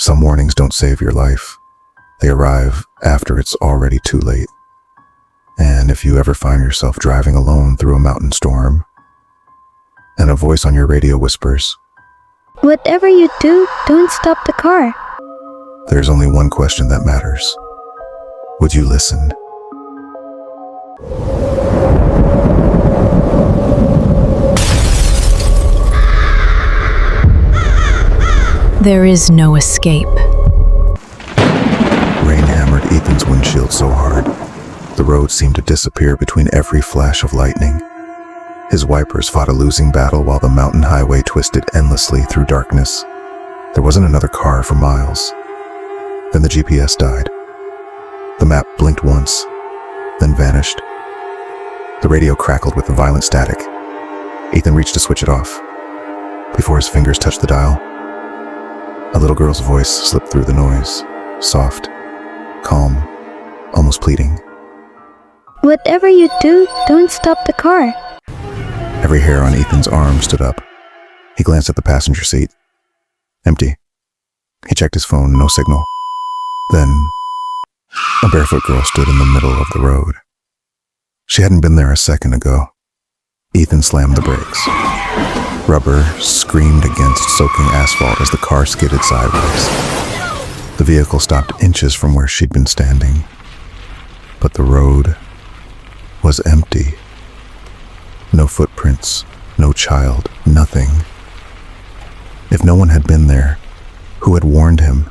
Some warnings don't save your life. They arrive after it's already too late. And if you ever find yourself driving alone through a mountain storm, and a voice on your radio whispers, "Whatever you do, don't stop the car." there's only one question that matters. Would you listen? There is no escape. Rain hammered Ethan's windshield so hard, the road seemed to disappear between every flash of lightning. His wipers fought a losing battle while the mountain highway twisted endlessly through darkness. There wasn't another car for miles. Then the GPS died. The map blinked once, then vanished. The radio crackled with violent static. Ethan reached to switch it off. Before his fingers touched the dial, a little girl's voice slipped through the noise, soft, calm, almost pleading. "Whatever you do, don't stop the car." Every hair on Ethan's arm stood up. He glanced at the passenger seat. Empty. He checked his phone, no signal. Then, a barefoot girl stood in the middle of the road. She hadn't been there a second ago. Ethan slammed the brakes. Rubber screamed against soaking asphalt as the car skidded sideways. The vehicle stopped inches from where she'd been standing. But the road was empty. No footprints, no child, nothing. If no one had been there, who had warned him?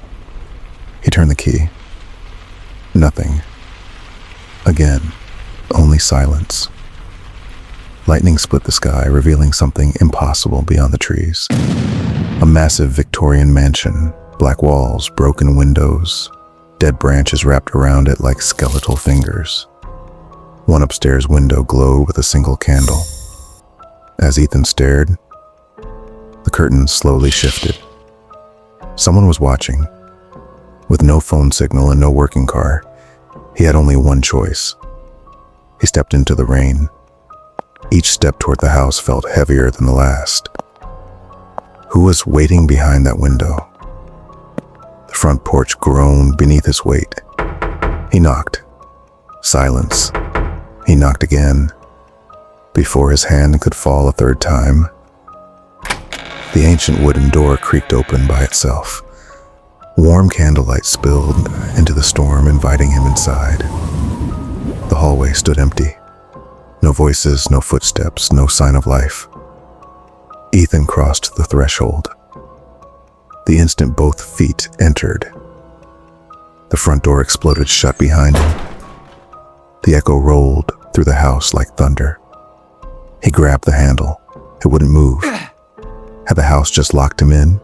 He turned the key. Nothing. Again, only silence. Lightning split the sky, revealing something impossible beyond the trees. A massive Victorian mansion, black walls, broken windows, dead branches wrapped around it like skeletal fingers. One upstairs window glowed with a single candle. As Ethan stared, the curtains slowly shifted. Someone was watching. With no phone signal and no working car, he had only one choice. He stepped into the rain. Each step toward the house felt heavier than the last. Who was waiting behind that window? The front porch groaned beneath his weight. He knocked. Silence. He knocked again. Before his hand could fall a third time, the ancient wooden door creaked open by itself. Warm candlelight spilled into the storm, inviting him inside. The hallway stood empty. No voices, no footsteps, no sign of life. Ethan crossed the threshold. The instant both feet entered, the front door exploded shut behind him. The echo rolled through the house like thunder. He grabbed the handle. It wouldn't move. Had the house just locked him in?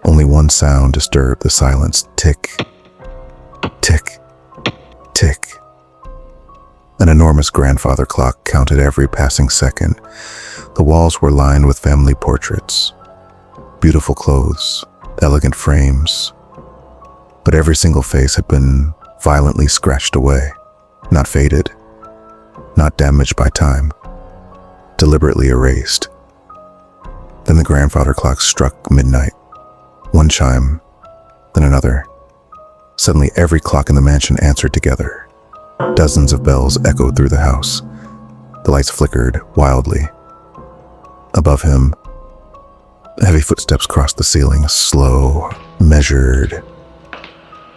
Only one sound disturbed the silence. Tick, tick, tick. An enormous grandfather clock counted every passing second. The walls were lined with family portraits, beautiful clothes, elegant frames. But every single face had been violently scratched away, not faded, not damaged by time, deliberately erased. Then the grandfather clock struck midnight. One chime, then another. Suddenly every clock in the mansion answered together. Dozens of bells echoed through the house. The lights flickered wildly. Above him, heavy footsteps crossed the ceiling, slow, measured.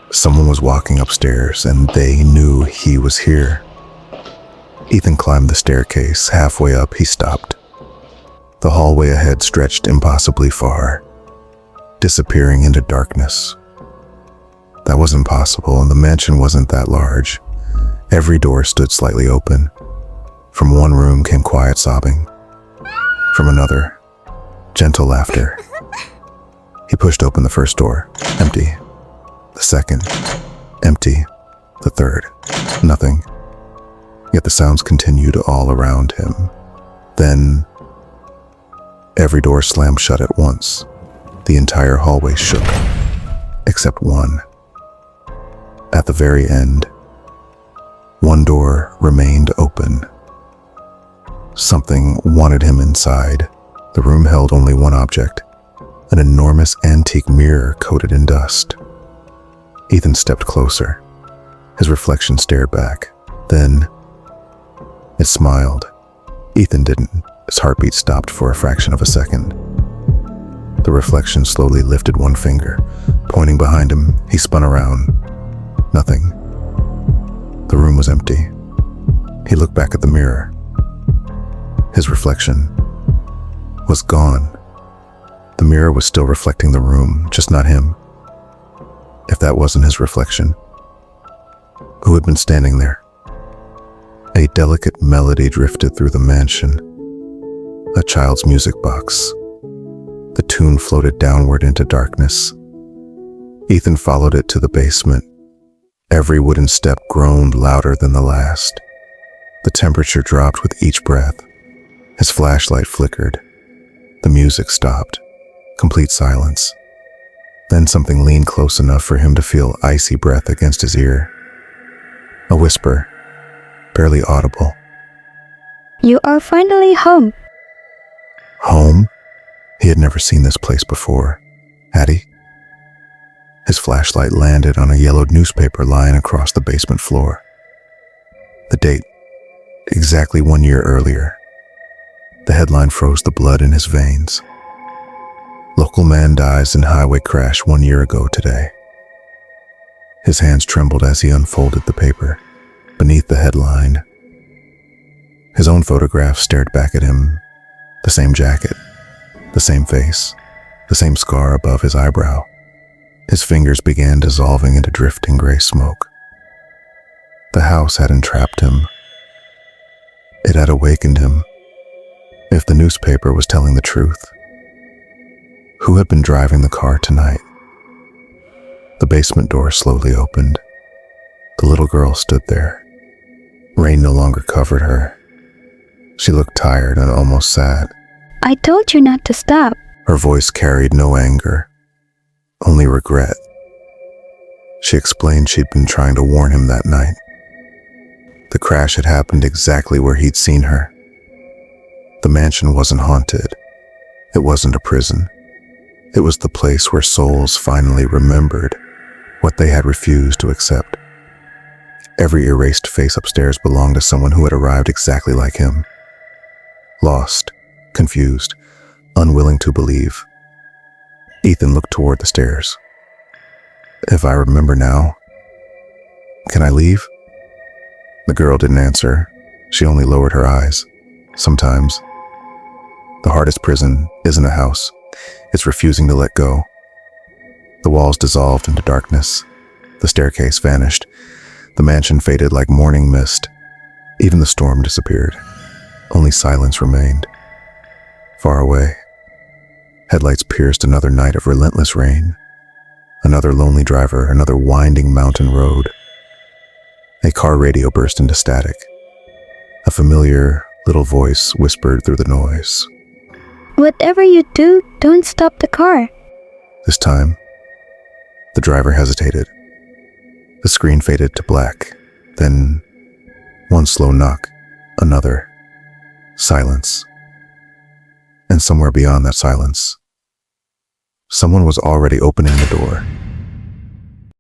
Someone was walking upstairs, and they knew he was here. Ethan climbed the staircase. Halfway up, he stopped. The hallway ahead stretched impossibly far, disappearing into darkness. That wasn't possible, and the mansion wasn't that large. Every door stood slightly open. From one room came quiet sobbing. From another, gentle laughter. He pushed open the first door, empty. The second, empty. The third, nothing. Yet the sounds continued all around him. Then, every door slammed shut at once. The entire hallway shook, except one. At the very end, one door remained open. Something wanted him inside. The room held only one object, an enormous antique mirror coated in dust. Ethan stepped closer. His reflection stared back. Then it smiled. Ethan didn't. His heartbeat stopped for a fraction of a second. The reflection slowly lifted one finger. Pointing behind him, he spun around. Nothing. The room was empty. He looked back at the mirror. His reflection was gone. The mirror was still reflecting the room, just not him. If that wasn't his reflection, who had been standing there? A delicate melody drifted through the mansion. A child's music box. The tune floated downward into darkness. Ethan followed it to the basement. Every wooden step groaned louder than the last. The temperature dropped with each breath. His flashlight flickered. The music stopped. Complete silence. Then something leaned close enough for him to feel icy breath against his ear. A whisper, barely audible. You are finally home. Home? He had never seen this place before, had he? His flashlight landed on a yellowed newspaper lying across the basement floor. The date, exactly 1 year earlier. The headline froze the blood in his veins. Local man dies in highway crash 1 year ago today. His hands trembled as he unfolded the paper. Beneath the headline, his own photograph stared back at him. The same jacket, the same face, the same scar above his eyebrow. His fingers began dissolving into drifting gray smoke. The house had entrapped him. It had awakened him. If the newspaper was telling the truth, who had been driving the car tonight? The basement door slowly opened. The little girl stood there. Rain no longer covered her. She looked tired and almost sad. I told you not to stop. Her voice carried no anger, only regret. She explained she'd been trying to warn him that night. The crash had happened exactly where he'd seen her. The mansion wasn't haunted. It wasn't a prison. It was the place where souls finally remembered what they had refused to accept. Every erased face upstairs belonged to someone who had arrived exactly like him. Lost, confused, unwilling to believe. Ethan looked toward the stairs. If I remember now, can I leave? The girl didn't answer. She only lowered her eyes. Sometimes. The hardest prison isn't a house. It's refusing to let go. The walls dissolved into darkness. The staircase vanished. The mansion faded like morning mist. Even the storm disappeared. Only silence remained. Far away, headlights pierced another night of relentless rain. Another lonely driver, another winding mountain road. A car radio burst into static. A familiar little voice whispered through the noise. Whatever you do, don't stop the car. This time, the driver hesitated. The screen faded to black. Then, one slow knock, another. Silence. And somewhere beyond that silence, someone was already opening the door.